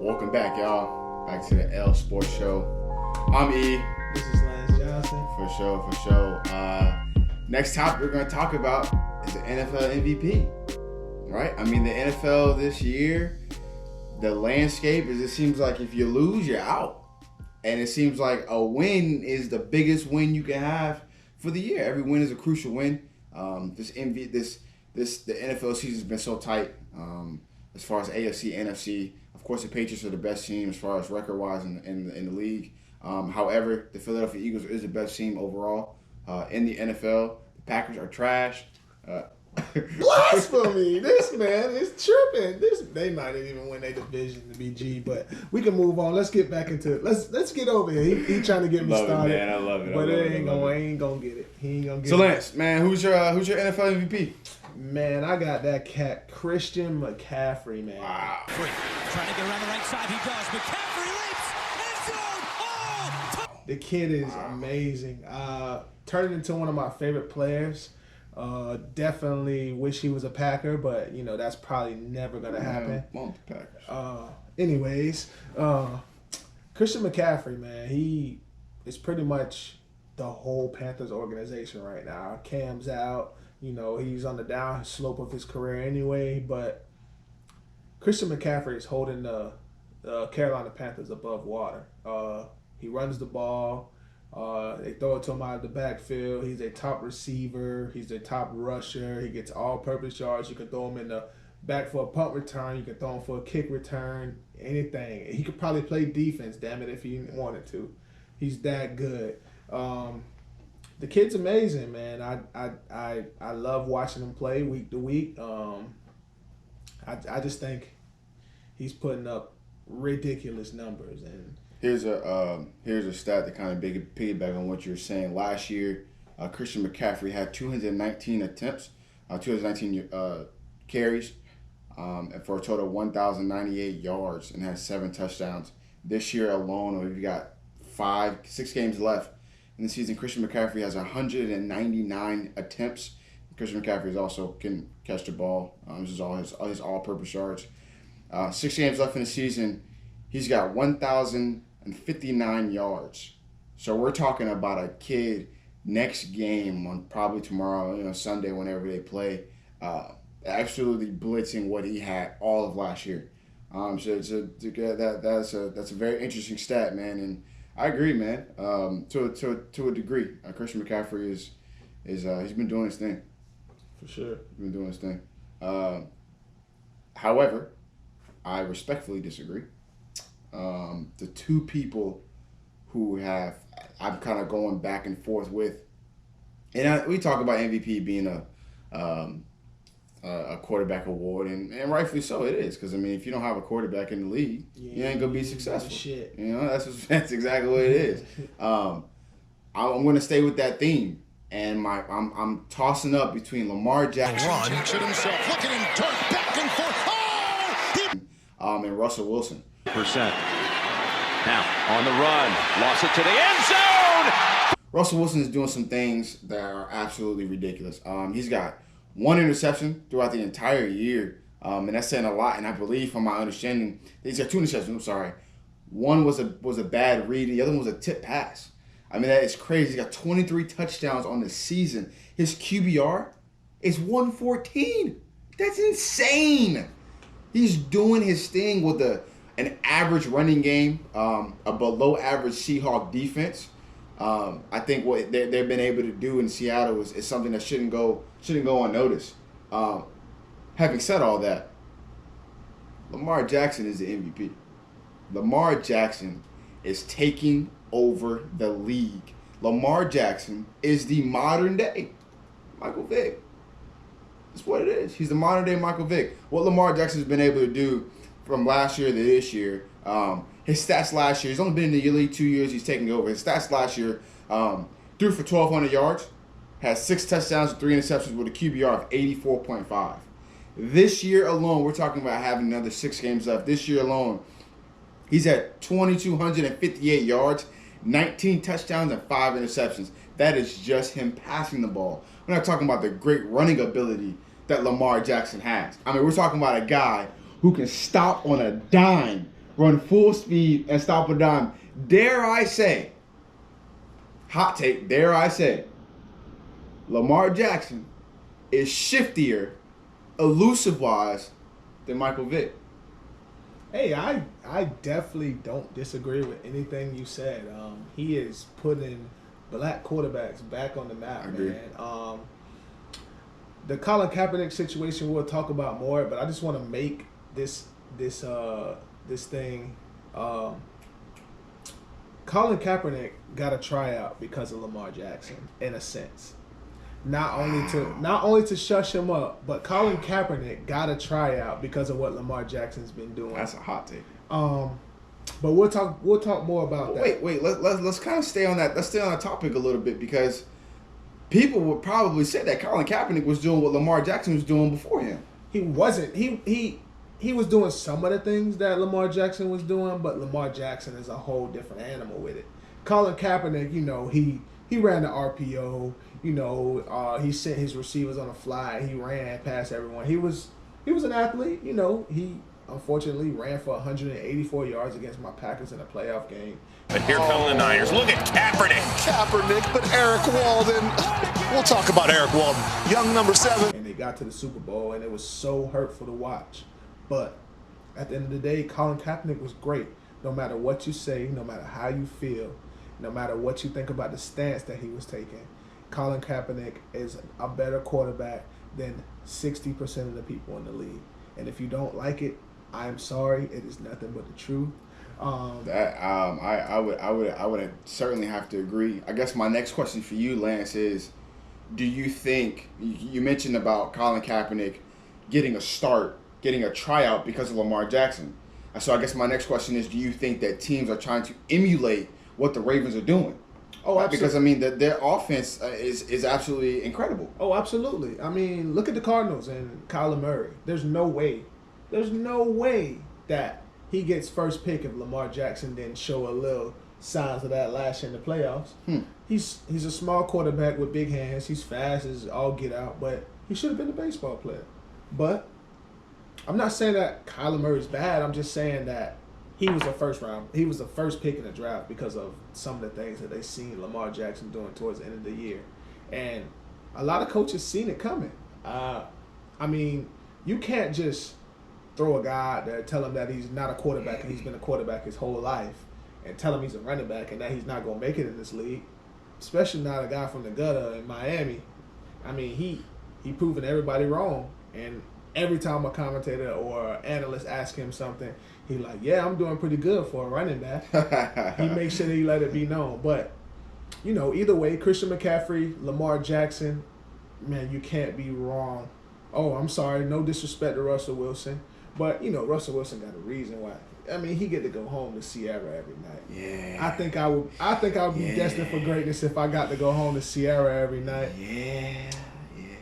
Welcome back, y'all. Back to the L Sports Show. I'm E. This is Lance Johnson. For sure. Next topic we're going to talk about is the NFL MVP. Right? I mean, the NFL this year, the landscape is, it seems like if you lose, you're out. And it seems like a win is the biggest win you can have for the year. Every win is a crucial win. The NFL season has been so tight as far as AFC, NFC. Of course, the Patriots are the best team as far as record-wise in the league. However, the Philadelphia Eagles is the best team overall in the NFL. The Packers are trash. Blasphemy! This man is tripping. They might even win their division to be G, but we can move on. Let's get back into it. Let's get over here. He trying to get me started. Man, I love it. But I ain't gonna get it. He ain't gonna get it. So Lance, man, who's your NFL MVP? Man, I got that cat, Christian McCaffrey, man. Wow. Trying to get around the right side, he does. McCaffrey leaps, end zone. Oh! The kid is amazing. Turned into one of my favorite players. Definitely wish he was a Packer, but that's probably never gonna happen. Packers. Anyways, Christian McCaffrey, man, he is pretty much the whole Panthers organization right now. Cam's out. He's on the down slope of his career anyway, but Christian McCaffrey is holding the Carolina Panthers above water. He runs the ball. They throw it to him out of the backfield. He's a top receiver. He's a top rusher. He gets all-purpose yards. You can throw him in the back for a punt return. You can throw him for a kick return. Anything. He could probably play defense, damn it, if he wanted to. He's that good. The kid's amazing, man. I love watching him play week to week. I just think he's putting up ridiculous numbers. And here's a stat that kind of piggyback on what you're saying. Last year, Christian McCaffrey had 219 attempts, 219 carries, and for a total of 1,098 yards, and had 7 touchdowns. This year alone, we've got 6 games left in the season. Christian McCaffrey has 199 attempts. Christian McCaffrey also can catch the ball. This is all his all-purpose yards. 6 games left in the season. He's got 1,059 yards. So we're talking about a kid next game on probably tomorrow, Sunday, whenever they play, absolutely blitzing what he had all of last year. That's a very interesting stat, man. And I agree, man. To a degree, Christian McCaffrey is he's been doing his thing. For sure, he's been doing his thing. However, I respectfully disagree. The two people who I'm kind of going back and forth with, and we talk about MVP being a quarterback award, and rightfully so it is, because if you don't have a quarterback in the league, you ain't gonna be successful. Shit. That's exactly what it is. I'm gonna stay with that theme, and I'm tossing up between Lamar Jackson himself, looking in dirt, back and forth. And Russell Wilson. Now on the run, lost it to the end zone. Russell Wilson is doing some things that are absolutely ridiculous. He's got 1 interception throughout the entire year, and that's saying a lot. And I believe, from my understanding, he's got 2 interceptions. I'm sorry, one was a bad read, the other one was a tip pass. That is crazy. He's got 23 touchdowns on the season. His QBR is 114. That's insane. He's doing his thing with an average running game, a below average Seahawk defense. I think what they've been able to do in Seattle is something that shouldn't go unnoticed. Having said all that, Lamar Jackson is the MVP. Lamar Jackson is taking over the league. Lamar Jackson is the modern day Michael Vick. That's what it is. He's the modern day Michael Vick. What Lamar Jackson has been able to do from last year to this year, his stats last year, he's only been in the league 2 years, he's taking over. His stats last year, threw for 1,200 yards, has 6 touchdowns and 3 interceptions with a QBR of 84.5. This year alone, we're talking about having another 6 games left. This year alone, he's at 2,258 yards, 19 touchdowns, and 5 interceptions. That is just him passing the ball. We're not talking about the great running ability that Lamar Jackson has. We're talking about a guy who can stop on a dime run full speed, and stop a dime. Dare I say, hot take, dare I say, Lamar Jackson is shiftier, elusive-wise, than Michael Vick. Hey, I definitely don't disagree with anything you said. He is putting black quarterbacks back on the map, man. The Colin Kaepernick situation we'll talk about more, but I just want to make this thing. Colin Kaepernick got a tryout because of Lamar Jackson, in a sense. Not only to shush him up, but Colin Kaepernick got a tryout because of what Lamar Jackson's been doing. That's a hot take. But we'll talk more about that. Wait. Let's kind of stay on that. Let's stay on that topic a little bit, because people would probably say that Colin Kaepernick was doing what Lamar Jackson was doing before him. He wasn't. He was doing some of the things that Lamar Jackson was doing, but Lamar Jackson is a whole different animal with it. Colin Kaepernick, he ran the RPO. He sent his receivers on a fly. He ran past everyone. He was an athlete. He unfortunately ran for 184 yards against my Packers in a playoff game. But here come the Niners. Look at Kaepernick, but Eric Walden. We'll talk about Eric Walden, young number 7. And they got to the Super Bowl, and it was so hurtful to watch. But at the end of the day, Colin Kaepernick was great. No matter what you say, no matter how you feel, no matter what you think about the stance that he was taking, Colin Kaepernick is a better quarterback than 60% of the people in the league. And if you don't like it, I am sorry. It is nothing but the truth. I would certainly have to agree. I guess my next question for you, Lance, is: do you think you mentioned about Colin Kaepernick getting a tryout because of Lamar Jackson? So I guess my next question is: do you think that teams are trying to emulate what the Ravens are doing? Oh, absolutely. Because their offense is absolutely incredible. Oh, absolutely. Look at the Cardinals and Kyler Murray. There's no way that he gets first pick if Lamar Jackson didn't show a little signs of that last year in the playoffs. He's a small quarterback with big hands. He's fast as all get out, but he should have been a baseball player. But I'm not saying that Kyler Murray's bad. I'm just saying that he was the first pick in the draft because of some of the things that they seen Lamar Jackson doing towards the end of the year. And a lot of coaches seen it coming. You can't just throw a guy out there, tell him that he's not a quarterback and he's been a quarterback his whole life, and tell him he's a running back and that he's not going to make it in this league, especially not a guy from the gutter in Miami. He proving everybody wrong. And every time a commentator or analyst asks him something, he's like, yeah, I'm doing pretty good for a running back. He makes sure that he let it be known. But, either way, Christian McCaffrey, Lamar Jackson, man, you can't be wrong. Oh, I'm sorry, no disrespect to Russell Wilson. But, Russell Wilson got a reason why. He get to go home to Sierra every night. Yeah. I think I would be destined for greatness if I got to go home to Sierra every night. Yeah.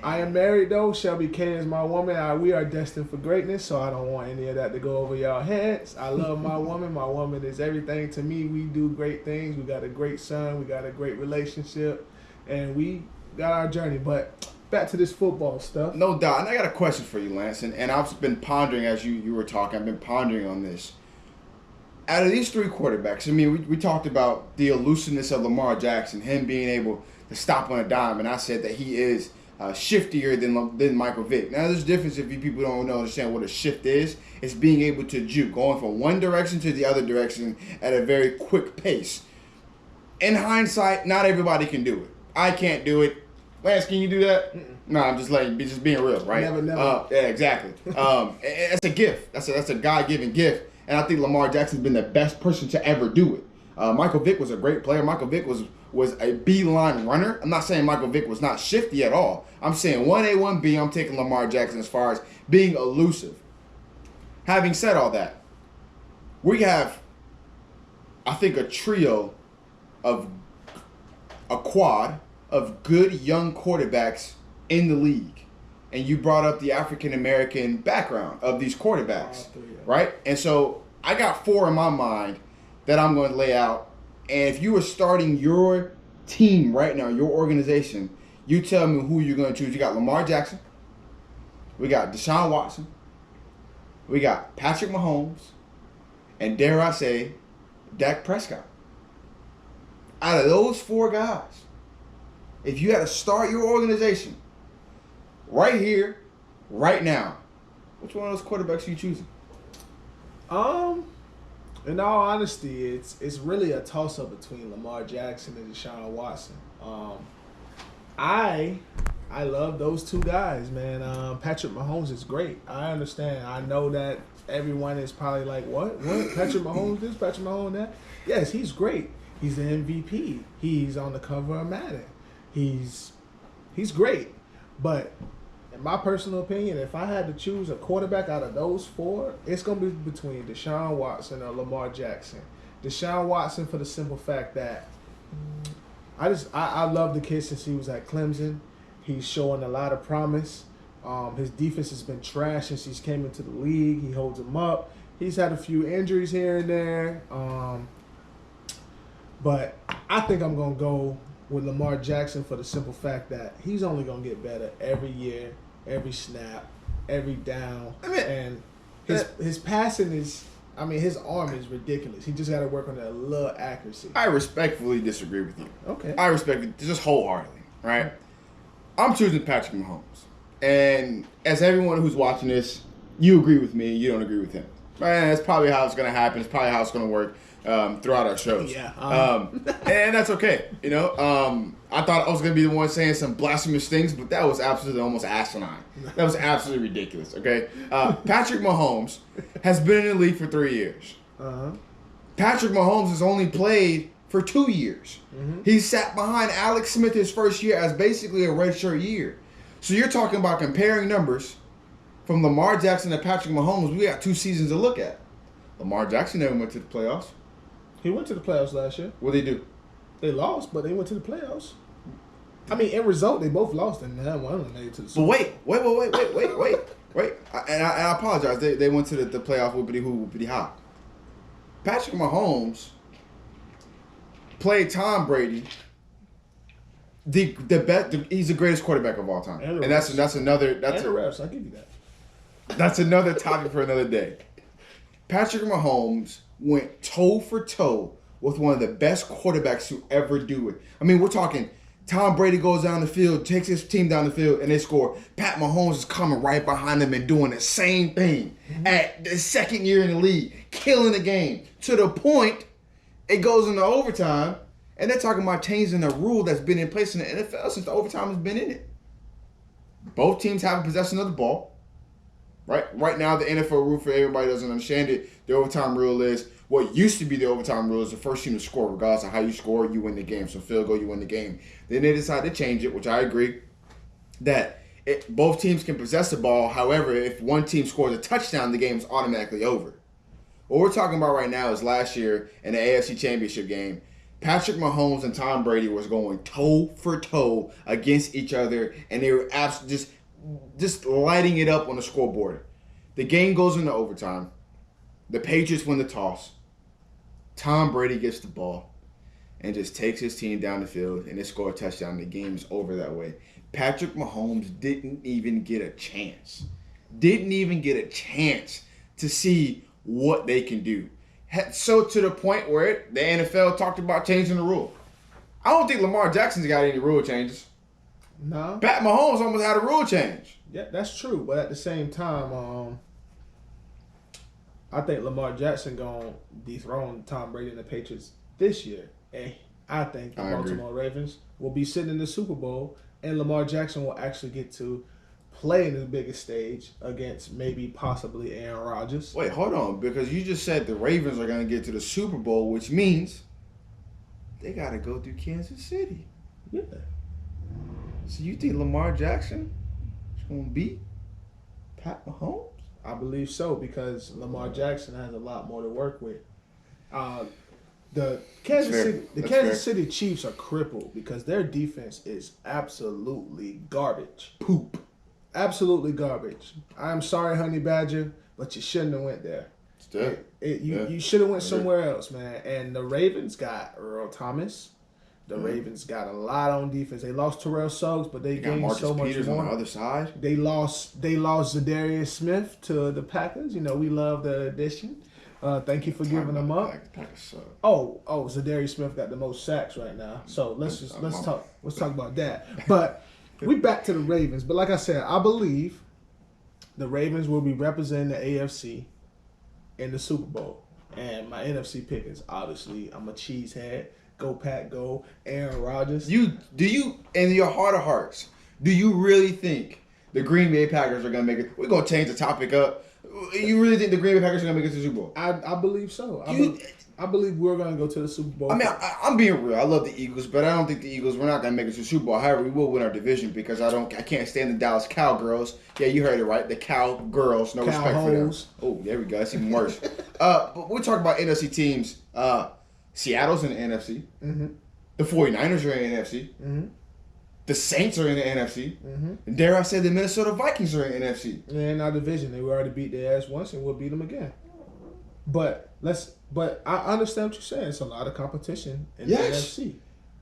I am married though. Shelby K is my woman. We are destined for greatness, so I don't want any of that to go over y'all heads. I love my woman. My woman is everything to me. We do great things. We got a great son. We got a great relationship, and we got our journey. But back to this football stuff. No doubt. And I got a question for you, Lance. And I've been pondering as you were talking. I've been pondering on this. Out of these 3 quarterbacks, we talked about the elusiveness of Lamar Jackson, him being able to stop on a dime, and I said that he is shiftier than Michael Vick. Now, there's a difference if you people don't understand what a shift is. It's being able to juke, going from one direction to the other direction at a very quick pace. In hindsight, not everybody can do it. I can't do it. Lance, can you do that? No, I'm just being real, right? Never. Yeah, exactly. It's a gift. That's a God-given gift, and I think Lamar Jackson's been the best person to ever do it. Michael Vick was a great player. Michael Vick was a beeline runner. I'm not saying Michael Vick was not shifty at all. I'm saying 1A, 1B, I'm taking Lamar Jackson as far as being elusive. Having said all that, we have, I think, a quad of good young quarterbacks in the league. And you brought up the African-American background of these quarterbacks, right? And so I got 4 in my mind that I'm going to lay out. And if you were starting your team right now, your organization, you tell me who you're going to choose. You got Lamar Jackson. We got Deshaun Watson. We got Patrick Mahomes. and dare I say, Dak Prescott. Out of those 4 guys, if you had to start your organization right here, right now, which one of those quarterbacks are you choosing? In all honesty, it's really a toss-up between Lamar Jackson and Deshaun Watson. I love those 2 guys, man. Patrick Mahomes is great. I understand. I know that everyone is probably like, what? Patrick Mahomes this, Patrick Mahomes that? Yes, he's great. He's the MVP. He's on the cover of Madden. He's great. But in my personal opinion, if I had to choose a quarterback out of those 4, it's going to be between Deshaun Watson or Lamar Jackson. Deshaun Watson for the simple fact that I love the kid since he was at Clemson. He's showing a lot of promise. His defense has been trash since he's came into the league. He holds them up. He's had a few injuries here and there. But I think I'm going to go with Lamar Jackson for the simple fact that he's only going to get better every year, every snap, every down. And his passing is, his arm is ridiculous. He just got to work on that little accuracy. I respectfully disagree with you. Okay. I respect it just wholeheartedly, right? I'm choosing Patrick Mahomes. And as everyone who's watching this, you agree with me, you don't agree with him. Man, that's probably how it's going to happen. It's probably how it's going to work throughout our shows. Yeah. And that's okay. I thought I was going to be the one saying some blasphemous things, but that was absolutely almost asinine. That was absolutely ridiculous, okay? Patrick Mahomes has been in the league for 3 years. Patrick Mahomes has only played for 2 years. He sat behind Alex Smith his first year as basically a redshirt year. So you're talking about comparing numbers from Lamar Jackson and Patrick Mahomes. We got 2 seasons to look at. Lamar Jackson never went to the playoffs. He went to the playoffs last year. What did they do? They lost, but they went to the playoffs. In result, they both lost, and that one made it to the Super Bowl. But wait. And I apologize. They went to the playoff whoopity hop. Patrick Mahomes played Tom Brady. The best. He's the greatest quarterback of all time, and that's another. That's and the refs. I'll give you that. That's another topic for another day. Patrick Mahomes went toe for toe with one of the best quarterbacks to ever do it. We're talking Tom Brady goes down the field, takes his team down the field, and they score. Pat Mahomes is coming right behind them and doing the same thing at the second year in the league, killing the game to the point it goes into overtime, and they're talking about changing a rule that's been in place in the NFL since the overtime has been in it. Both teams have a possession of the ball. Right now, the NFL rule, for everybody who doesn't understand it, the overtime rule is what used to be the overtime rule is the first team to score. Regardless of how you score, you win the game. So field goal, you win the game. Then they decided to change it, which I agree, that both teams can possess the ball. However, if one team scores a touchdown, the game is automatically over. What we're talking about right now is last year in the AFC Championship game, Patrick Mahomes and Tom Brady was going toe for toe against each other, and they were absolutely just lighting it up on the scoreboard. The game goes into overtime. The Patriots win the toss. Tom Brady gets the ball and just takes his team down the field, and they score a touchdown. The game's over that way. Patrick Mahomes didn't even get a chance. Didn't even get a chance to see what they can do. So to the point where the NFL talked about changing the rule. I don't think Lamar Jackson's got any rule changes. No. Pat Mahomes almost had a rule change. Yeah, that's true. But at the same time, I think Lamar Jackson gonna dethrone Tom Brady and the Patriots this year. And I think the Baltimore Ravens will be sitting in the Super Bowl, and Lamar Jackson will actually get to play in the biggest stage against possibly Aaron Rodgers. Wait, hold on, because you just said the Ravens are gonna get to the Super Bowl, which means they gotta go through Kansas City. Yeah. So you think Lamar Jackson is going to beat Pat Mahomes? I believe so, because Lamar Jackson has a lot more to work with. The Kansas City Chiefs are crippled because their defense is absolutely garbage. Poop. Absolutely garbage. I'm sorry, Honey Badger, but you shouldn't have went there. Still. You should have went somewhere else, man. And the Ravens got Earl Thomas. The Ravens got a lot on defense. They lost Terrell Suggs, but they gained Marcus so much Peters more. On the other side. They lost Zadarius Smith to the Packers. We love the addition. Thank you for giving them up. Packers suck. Oh, Zadarius Smith got the most sacks right now. So let's talk about that. But we back to the Ravens. But like I said, I believe the Ravens will be representing the AFC in the Super Bowl. And my NFC pick is obviously I'm a cheesehead. Go Pack, go Aaron Rodgers. Do you in your heart of hearts, do you really think the Green Bay Packers are gonna make it? We're gonna change the topic up. You really think the Green Bay Packers are gonna make it to the Super Bowl? I believe so. I believe we're gonna go to the Super Bowl. I mean, I'm being real. I love the Eagles, but I don't think the Eagles. We're not gonna make it to the Super Bowl. However, we will win our division because I can't stand the Dallas Cowgirls. Yeah, you heard it right. The Cowgirls. No respect for them. Oh, there we go. That's even worse. But we're talking about NFC teams. Seattle's in the NFC. Mm-hmm. The 49ers are in the NFC. Mm-hmm. The Saints are in the NFC. Mm-hmm. And dare I say the Minnesota Vikings are in the NFC. In our division, they already beat their ass once, and we'll beat them again. But I understand what you're saying. It's a lot of competition in the NFC.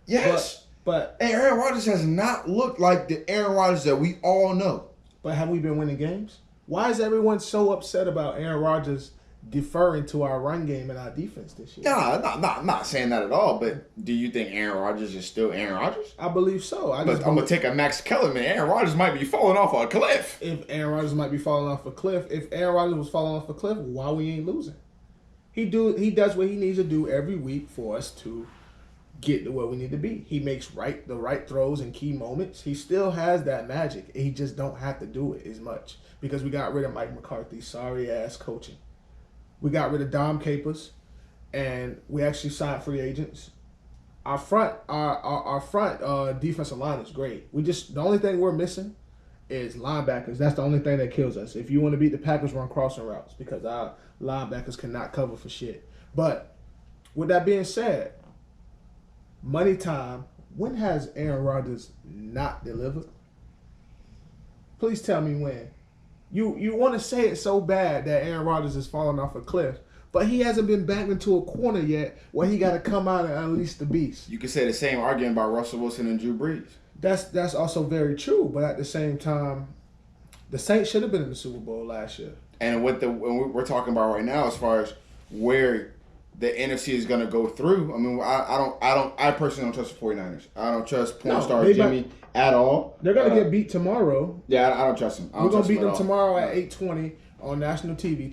Yes. But Aaron Rodgers has not looked like the Aaron Rodgers that we all know. But have we been winning games? Why is everyone so upset about Aaron Rodgers deferring to our run game and our defense this year? I'm not saying that at all, but do you think Aaron Rodgers is still Aaron Rodgers? I believe so. I'm going to take a Max Kellerman. Aaron Rodgers might be falling off a cliff. If Aaron Rodgers might be falling off a cliff, if Aaron Rodgers was falling off a cliff, why we ain't losing? He does what he needs to do every week for us to get to where we need to be. He makes the right throws in key moments. He still has that magic. He just don't have to do it as much because we got rid of Mike McCarthy's sorry-ass coaching. We got rid of Dom Capers, and we actually signed free agents. Our front defensive line is great. The only thing we're missing is linebackers. That's the only thing that kills us. If you want to beat the Packers, run crossing routes because our linebackers cannot cover for shit. But with that being said, money time. When has Aaron Rodgers not delivered? Please tell me when. You want to say it so bad that Aaron Rodgers is falling off a cliff, but he hasn't been backed into a corner yet where he got to come out and unleash the beast. You could say the same argument about Russell Wilson and Drew Brees. That's also very true, but at the same time, the Saints should have been in the Super Bowl last year. And what we're talking about right now, as far as where the NFC is going to go through, I mean, I personally don't trust the 49ers. I don't trust porn star Jimmy at all. They're going to get beat tomorrow. Yeah, I don't trust them. We're going to beat them tomorrow at 8:20 on national TV.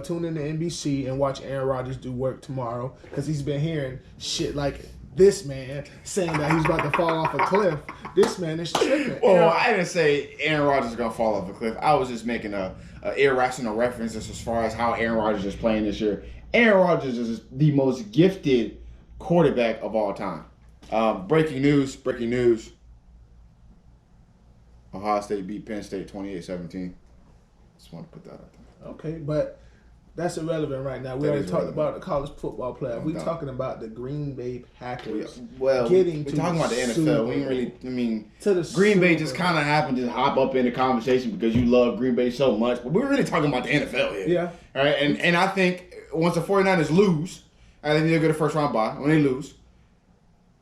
Tune in to NBC and watch Aaron Rodgers do work tomorrow because he's been hearing shit like this man saying that he's about to fall off a cliff. This man is tripping. Well, I didn't say Aaron Rodgers is going to fall off a cliff. I was just making a irrational reference as far as how Aaron Rodgers is playing this year. Aaron Rodgers is the most gifted quarterback of all time. Breaking news. Ohio State beat Penn State 28-17. Just want to put that out there. Okay, but that's irrelevant right now. We already talked about the college football playoff. We're talking about the Green Bay Packers. Well, we're talking about the NFL. We ain't really, Green Bay just kind of happened to hop up in the conversation because you love Green Bay so much. But we're really talking about the NFL here. Yeah. All right, and I think once the 49ers lose, I think they'll get a first-round bye. When they lose,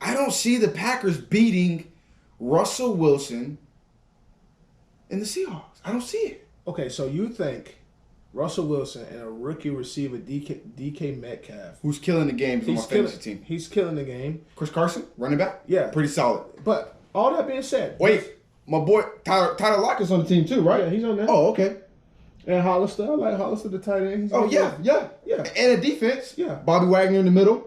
I don't see the Packers beating Russell Wilson and the Seahawks. I don't see it. Okay, so you think Russell Wilson and a rookie receiver, DK Metcalf, who's killing the game on my fantasy team? He's killing the game. Chris Carson, running back? Yeah. Pretty solid. But all that being said. Wait, my boy Tyler Lockett's on the team too, right? Yeah, he's on there. Oh, okay. And Hollister, I like Hollister, the tight end. Yeah. And a defense. Yeah. Bobby Wagner in the middle.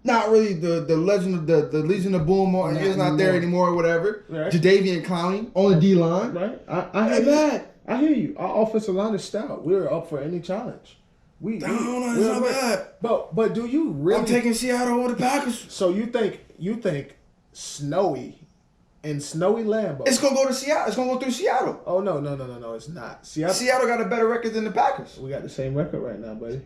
Not really the legend of the Legion of Boom is not there anymore or whatever. Right. Jadeveon Clowney on the D line. Right. I hear that. I hear you. Our offensive line is stout. We're up for any challenge. It's not bad. But do you really? I'm taking Seattle over the Packers. So you think snowy Lambeau? It's gonna go to Seattle. It's gonna go through Seattle. Oh no! It's not. Seattle got a better record than the Packers. We got the same record right now, buddy.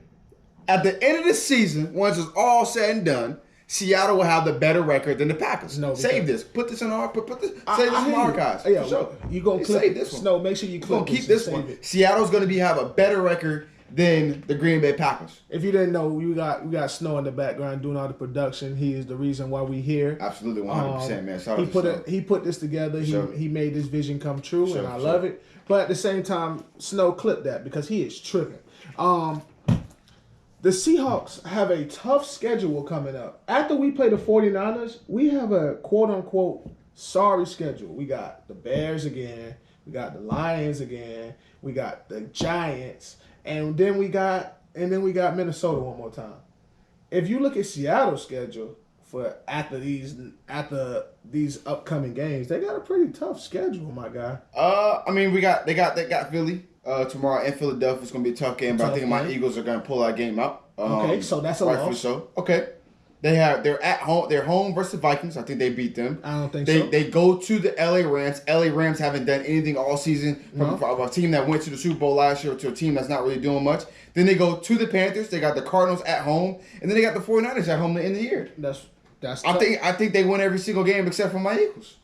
At the end of the season, once it's all said and done, Seattle will have the better record than the Packers. No, save this. Put this in our. Put this. Save this in archives. Yeah, for sure. You gonna save this one? No, make sure you clip keep this one. It. Seattle's gonna have a better record than the Green Bay Packers. If you didn't know, we got Snow in the background doing all the production. He is the reason why we here. Absolutely, 100%, man. Shout out he put this together. Sure. He made this vision come true, and I love it. But at the same time, Snow clipped that because he is tripping. The Seahawks have a tough schedule coming up. After we play the 49ers, we have a quote-unquote sorry schedule. We got the Bears again. We got the Lions again. We got the Giants. And then we got Minnesota one more time. If you look at Seattle's schedule for after these upcoming games, they got a pretty tough schedule, my guy. I mean, they got Philly tomorrow in Philadelphia. It's gonna be a tough game, but I think my Eagles are gonna pull that game out. Okay, so that's a loss. So okay, they're at home. They're home versus the Vikings. I think they beat them. I don't think so. They go to the LA Rams. LA Rams haven't done anything all season from a team that went to the Super Bowl last year to a team that's not really doing much. Then they go to the Panthers. They got the Cardinals at home, and then they got the 49ers at home to end the year. That's I think they win every single game except for my Eagles.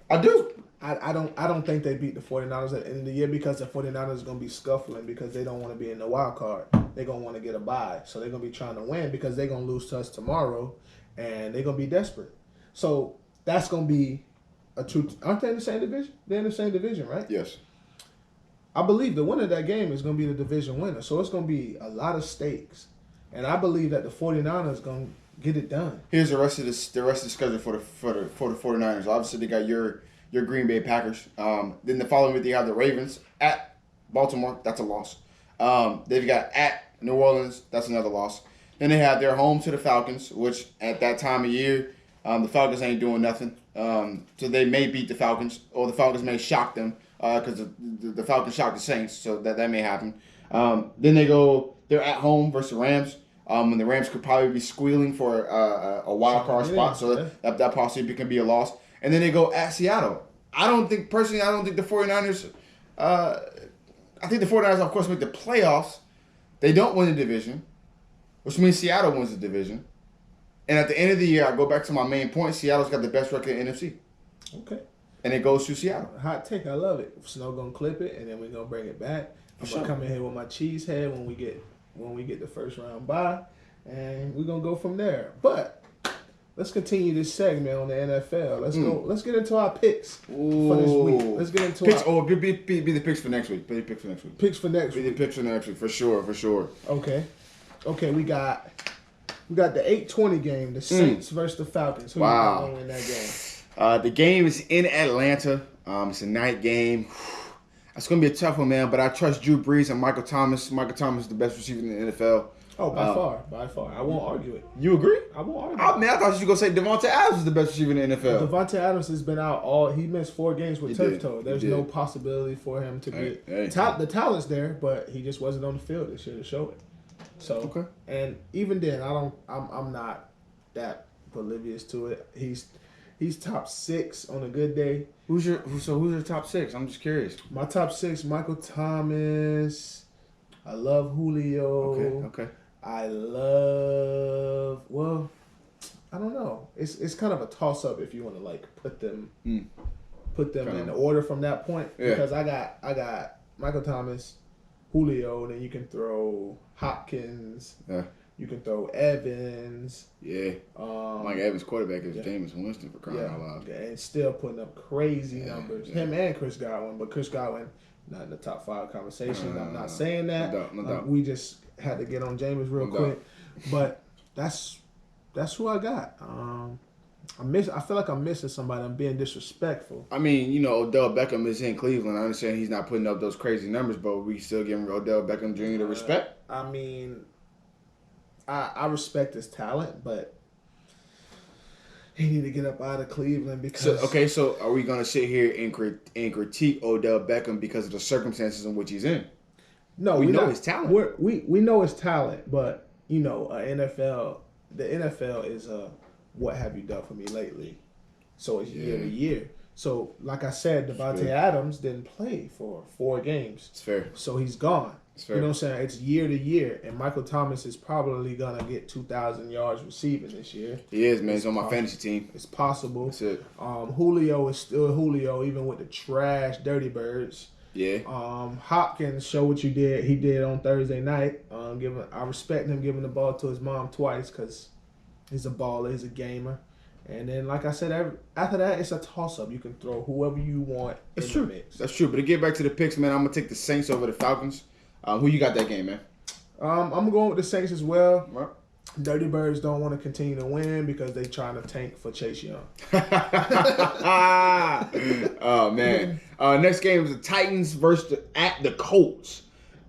I do. I don't think they beat the 49ers at the end of the year because the 49ers are going to be scuffling because they don't want to be in the wild card. They're going to want to get a bye. So they're going to be trying to win because they're going to lose to us tomorrow and they're going to be desperate. So that's going to be a true... Aren't they in the same division? They're in the same division, right? Yes. I believe the winner of that game is going to be the division winner. So it's going to be a lot of stakes. And I believe that the 49ers going to get it done. Here's the rest of the schedule for the 49ers. Obviously, they got your Green Bay Packers. Then the following week, they have the Ravens at Baltimore. That's a loss. They've got at New Orleans. That's another loss. Then they have their home to the Falcons, which at that time of year, the Falcons ain't doing nothing. So they may beat the Falcons, or the Falcons may shock them because the Falcons shocked the Saints, so that may happen. Then they're at home versus the Rams. And the Rams could probably be squealing for a wild card spot, so that possibly can be a loss. And then they go at Seattle. I don't think the 49ers, I think the 49ers, of course, make the playoffs. They don't win the division, which means Seattle wins the division. And at the end of the year, I go back to my main point, Seattle's got the best record in the NFC. Okay. And it goes to Seattle. Hot take, I love it. Snow going to clip it, and then we're going to bring it back. I'm going to come in here with my cheese head when we get the first round bye, and we're going to go from there. But let's continue this segment on the NFL. Let's get into our picks for this week. Let's get into picks. Be the picks for next week. Be the picks for next week. Picks for next week. Be the picks for next week, for sure. Okay, we got the 8:20 game, the Saints versus the Falcons. Who you going to win that game? The game is in Atlanta. It's a night game. It's going to be a tough one, man, but I trust Drew Brees and Michael Thomas. Michael Thomas is the best receiver in the NFL. Oh, by far. I won't argue it. You agree? I won't argue it. I thought you were going to say Devontae Adams is the best receiver in the NFL. Devontae Adams has been out he missed 4 games with turf toe. There's no possibility for him to be... The talent's there, but he just wasn't on the field this year to show it. So, okay. And even then, I'm not that oblivious to it. He's top 6 on a good day. Who's your top 6? I'm just curious. My top 6: Michael Thomas. I love Julio. Okay. I don't know. It's kind of a toss up if you want to put them in order from that point. Yeah. Because I got Michael Thomas, Julio, then you can throw Hopkins. Yeah. You can throw Evans. Yeah. Mike Evans' quarterback is Jameis Winston, for crying out loud. Yeah, and still putting up crazy numbers. Him and Chris Godwin, but Chris Godwin not in the top 5 conversation. I'm not saying that. No doubt. We just had to get on Jameis real quick. But that's who I got. I feel like I'm missing somebody. I'm being disrespectful. I mean, Odell Beckham is in Cleveland. I understand he's not putting up those crazy numbers, but we still giving Odell Beckham Jr. the respect. I mean, I respect his talent, but he need to get up out of Cleveland because... So are we going to sit here and critique Odell Beckham because of the circumstances in which he's in? No, we know his talent. We know his talent, but, the NFL is what have you done for me lately? So it's year to year. So, like I said, Devontae Adams didn't play for 4 games. It's fair. So he's gone. It's fair. You know what I'm saying? It's year to year. And Michael Thomas is probably going to get 2,000 yards receiving this year. He is, man. He's on my fantasy team. It's possible. That's it. Julio is still Julio, even with the trash Dirty Birds. Yeah. Hopkins, show what you did. He did on Thursday night. I respect him giving the ball to his mom twice because he's a baller. He's a gamer. And then, like I said, after that, it's a toss-up. You can throw whoever you want in the mix. That's true. But to get back to the picks, man, I'm going to take the Saints over the Falcons. Who you got that game, man? I'm going with the Saints as well. Right. Dirty Birds don't want to continue to win because they trying to tank for Chase Young. Oh man. Next game is the Titans versus at the Colts.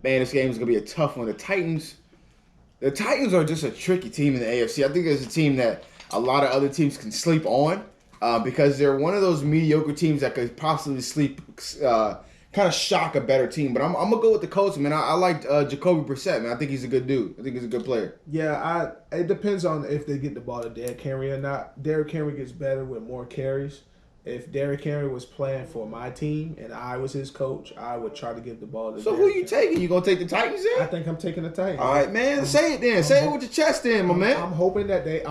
Man, this game is gonna be a tough one. The Titans are just a tricky team in the AFC. I think it's a team that a lot of other teams can sleep on because they're one of those mediocre teams that could possibly kind of shock a better team. But I'm gonna go with the Colts, man. I like Jacoby Brissett, man. I think he's a good dude. I think he's a good player. Yeah, it depends on if they get the ball to Derrick Henry or not. Derrick Henry gets better with more carries. If Derrick Henry was playing for my team and I was his coach, I would try to give the ball to So Derrick who you Henry. taking? You gonna take the Titans then? I think I'm taking the Titans. All right, man. Say it then. Say it with your chest then, my man. I'm hoping that the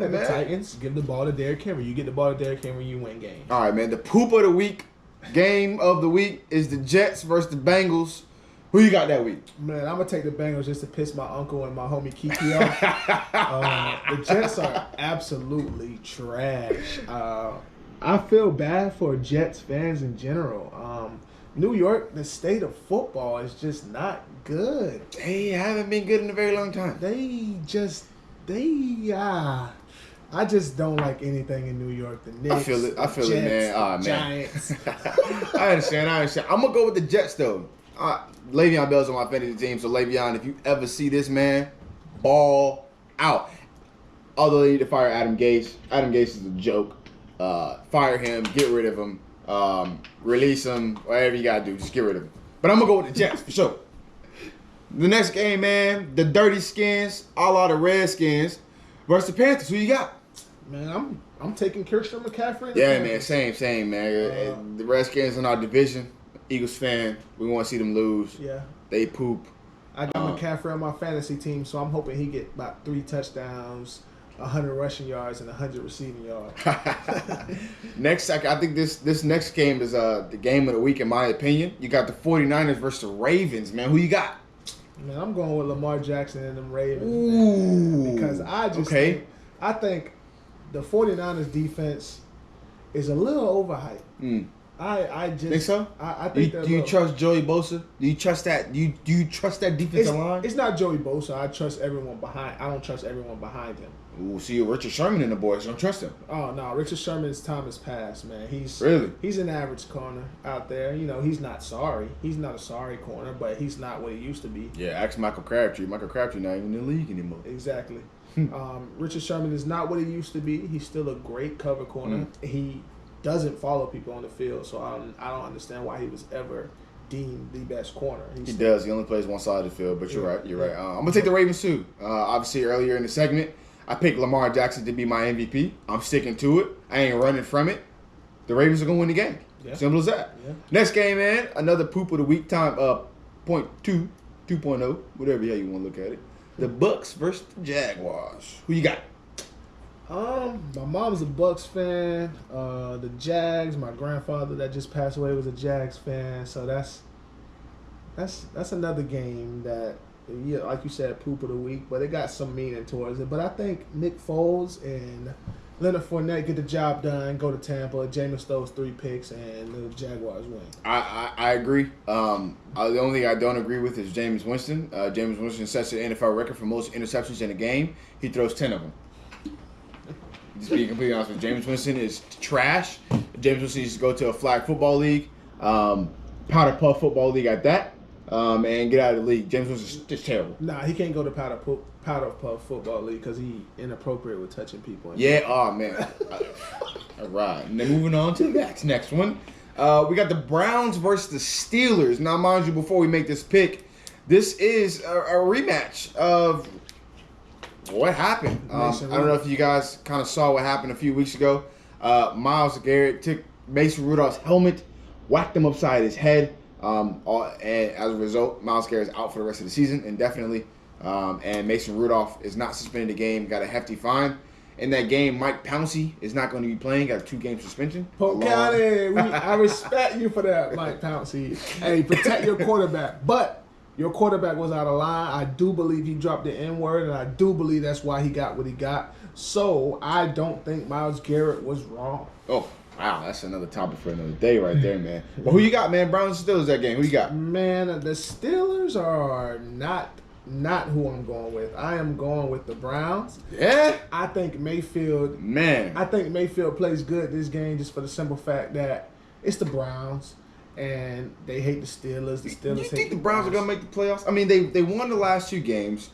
man. Titans give the ball to Derrick Henry. You get the ball to Derrick Henry, you win games. All right, man. The poop of the week, game of the week is the Jets versus the Bengals. Who you got that week? Man, I'm gonna take the Bengals just to piss my uncle and my homie Kiki off. The Jets are absolutely trash. I feel bad for Jets fans in general. New York, the state of football is just not good. They haven't been good in a very long time. I just don't like anything in New York. The Knicks, I feel it, Jets, man. Oh, man. Giants. I understand. I'm going to go with the Jets, though. Le'Veon Bell's on my fantasy team, so Le'Veon, if you ever see this man, ball out. Although they need to fire Adam Gase. Adam Gase is a joke. Fire him, get rid of him, release him, whatever you got to do, just get rid of him. But I'm going to go with the Jets, for sure. The next game, man, the Dirty Skins, a la the Redskins, versus the Panthers. Who you got? Man, I'm taking Christian McCaffrey. Yeah, man, same, man. The Redskins in our division, Eagles fan, we want to see them lose. Yeah. They poop. I got McCaffrey on my fantasy team, so I'm hoping he get about 3 touchdowns, 100 rushing yards, and 100 receiving yards. Next, I think this next game is the game of the week, in my opinion. You got the 49ers versus the Ravens, man. Who you got? Man, I'm going with Lamar Jackson and them Ravens. Ooh. Man, because I think the 49ers defense is a little overhyped. I just Think so? I think do you trust Joey Bosa? Do you trust that? Do you trust that defensive line? It's not Joey Bosa. I trust everyone behind. I don't trust everyone behind him. Ooh, see, Richard Sherman and the boys don't trust him. Oh no, Richard Sherman's time has passed, man. He's an average corner out there. You know, he's not sorry. He's not a sorry corner, but he's not what he used to be. Yeah, ask Michael Crabtree. Michael Crabtree not even in the league anymore. Exactly. Richard Sherman is not what he used to be. He's still a great cover corner. He doesn't follow people on the field, so I don't understand why he was ever deemed the best corner. He does. He only plays one side of the field, but you're right. You're right. I'm going to take the Ravens, too. Obviously, earlier in the segment, I picked Lamar Jackson to be my MVP. I'm sticking to it. I ain't running from it. The Ravens are going to win the game. Yeah. Simple as that. Yeah. Next game, man, another poop of the week time, 2.0, whatever how you want to look at it. The Bucks versus the Jaguars. Who you got? My mom's a Bucks fan. The Jags, my grandfather that just passed away was a Jags fan. So that's another game that, yeah, like you said, poop of the week, but it got some meaning towards it. But I think Nick Foles and Leonard Fournette get the job done, go to Tampa. Jameis throws 3 picks, and the Jaguars win. I agree. The only thing I don't agree with is Jameis Winston. Jameis Winston sets the NFL record for most interceptions in a game. He throws 10 of them. Just being completely honest with you, Jameis Winston is trash. Jameis Winston needs to go to a flag football league, powder puff football league at that, and get out of the league. Jameis Winston's just terrible. Nah, he can't go to powder puff football league because he inappropriate with touching people. Yeah, oh man. All right, and then moving on to the next one. We got the Browns versus the Steelers. Now, mind you, before we make this pick, this is a rematch of what happened. I don't know if you guys kind of saw what happened a few weeks ago. Myles Garrett took Mason Rudolph's helmet, whacked him upside his head, and as a result, Myles Garrett is out for the rest of the season, indefinitely. And Mason Rudolph is not suspended the game, got a hefty fine. In that game, Mike Pouncey is not going to be playing, got a 2-game suspension. Polk County, I respect you for that, Mike Pouncey. Hey, protect your quarterback. But your quarterback was out of line. I do believe he dropped the N-word, and I do believe that's why he got what he got. So I don't think Myles Garrett was wrong. Oh, wow, that's another topic for another day right there, man. But who you got, man? Browns and Steelers that game. Who you got? Man, the Steelers are not not who I'm going with. I am going with the Browns. Yeah? I think Mayfield plays good this game just for the simple fact that it's the Browns and they hate the Steelers. The Steelers You think the Browns are going to make the playoffs? I mean, they won the last 2 games.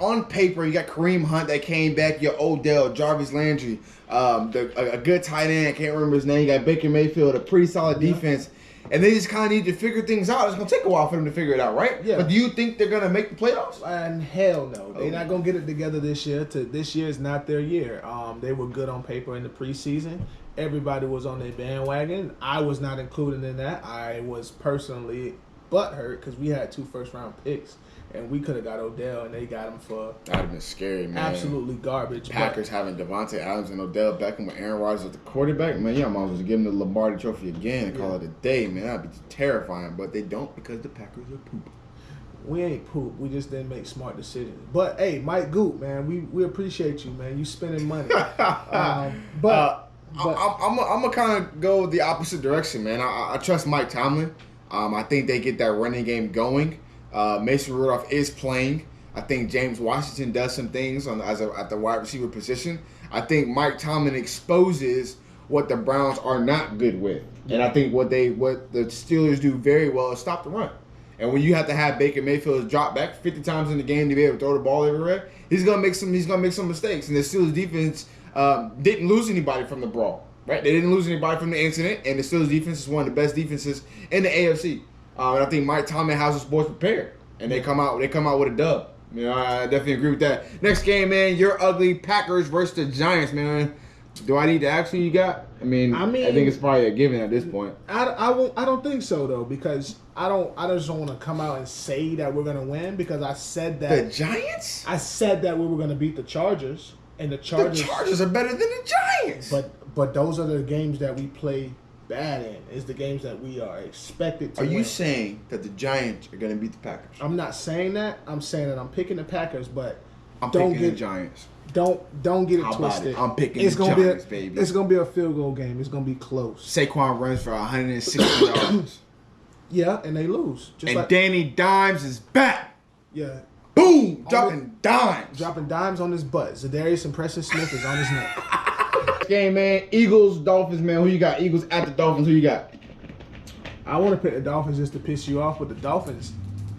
On paper, you got Kareem Hunt that came back. You got Odell, Jarvis Landry, a good tight end. I can't remember his name. You got Baker Mayfield, a pretty solid defense. And they just kind of need to figure things out. It's going to take a while for them to figure it out, right? Yeah. But do you think they're going to make the playoffs? And hell no. They're not going to get it together this year. This year is not their year. They were good on paper in the preseason. Everybody was on their bandwagon. I was not included in that. I was personally butthurt because we had 2 first-round picks. And we could have got Odell, and they got him for That would have been scary, man. absolutely garbage. Packers having Devontae Adams and Odell Beckham with Aaron Rodgers as the quarterback, man, you might as well give them the Lombardi Trophy again and call it a day, man. That'd be terrifying, but they don't because the Packers are poop. We ain't poop. We just didn't make smart decisions. But hey, Mike Goop, man, we appreciate you, man. You spending money. I'm gonna kind of go the opposite direction, man. I trust Mike Tomlin. I think they get that running game going. Mason Rudolph is playing. I think James Washington does some things at the wide receiver position. I think Mike Tomlin exposes what the Browns are not good with, and I think what the Steelers do very well is stop the run. And when you have to have Baker Mayfield drop back 50 times in the game to be able to throw the ball everywhere, he's gonna make some mistakes. And the Steelers defense didn't lose anybody from the brawl, right? They didn't lose anybody from the incident, and the Steelers defense is one of the best defenses in the AFC. And I think Mike Tomlin has his boys prepared, and they come out with a dub. You know, I definitely agree with that. Next game, man, your ugly Packers versus the Giants, man. Do I need to ask who you got? I mean, I think it's probably a given at this point. I don't think so though, because I just don't want to come out and say that we're gonna win because I said that The Giants? I said that we were gonna beat the Chargers, and the Chargers are better than the Giants. But those are the games that we play bad in. Is the games that we are expected to win. Are you saying that the Giants are going to beat the Packers? I'm not saying that. I'm saying that I'm picking the Packers, but I'm picking the Giants. Don't get it How about twisted. it? I'm picking it's the gonna Giants, be baby. It's gonna be a field goal game. It's gonna be close. Saquon runs for 160 yards. Yeah, and they lose. And Danny Dimes is back. Yeah. Boom! Dropping dimes. Dropping dimes on his butt. Zadarius and Preston Smith is on his neck. Game, man. Eagles, Dolphins, man. Who you got? Eagles at the Dolphins. Who you got? I want to pick the Dolphins just to piss you off, but the Dolphins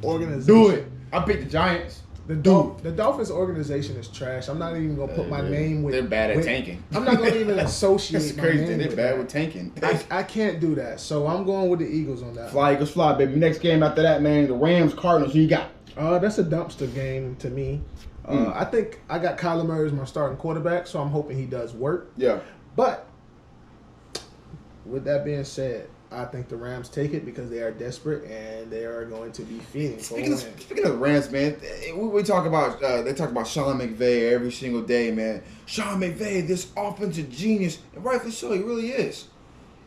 organization. Do it. I picked the Giants. The Dolphins organization is trash. I'm not even gonna put my name with. They're bad at tanking. I'm not gonna even associate. That's my crazy. name They're with bad that. with tanking. I can't do that. So I'm going with the Eagles on that. Fly, Eagles, fly, baby. Next game after that, man. The Rams, Cardinals. Who you got? That's a dumpster game to me. I think I got Kyler Murray as my starting quarterback, so I'm hoping he does work. Yeah. But with that being said, I think the Rams take it because they are desperate and they are going to be feeding for a win. Speaking of the Rams, man, we talk about they talk about Sean McVay every single day, man. Sean McVay, this offensive genius, and rightfully so, he really is.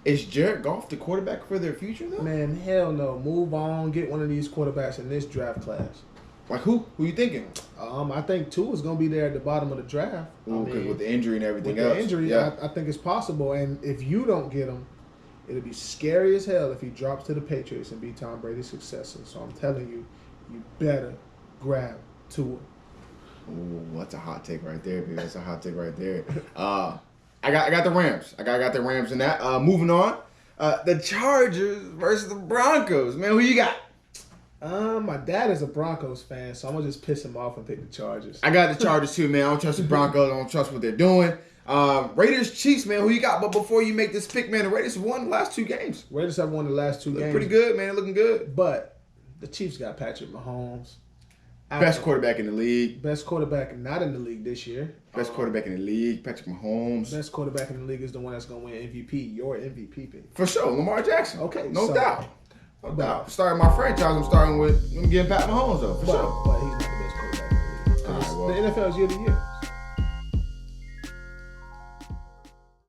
Is Jared Goff the quarterback for their future, though? Man, hell no. Move on. Get one of these quarterbacks in this draft class. Like who? Who you thinking? I think Tua is going to be there at the bottom of the draft. Because with the injury and everything with else. the injury, yeah. I think it's possible. And if you don't get him, it'll be scary as hell if he drops to the Patriots and be Tom Brady's successor. So I'm telling you, you better grab Tua. Ooh, that's a hot take right there, baby. That's a hot take right there. I got the Rams. I got the Rams in that. Moving on. The Chargers versus the Broncos. Man, who you got? My dad is a Broncos fan, so I'm going to just piss him off and pick the Chargers. I got the Chargers too, man. I don't trust the Broncos. I don't trust what they're doing. Raiders, Chiefs, man. Who you got? But before you make this pick, man, the Raiders have won the last 2 games. Raiders have won the last 2 games. Pretty good, man. They're looking good. But the Chiefs got Patrick Mahomes. Best quarterback in the league. Best quarterback not in the league this year. Best quarterback in the league, Patrick Mahomes. Best quarterback in the league is the one that's going to win MVP. Your MVP pick. For sure, Lamar Jackson. Okay, no so- doubt. No doubt. Starting my franchise, I'm starting with getting Pat Mahomes, though. For sure. But he's not the best quarterback in the league. All right, well. The NFL is year to year.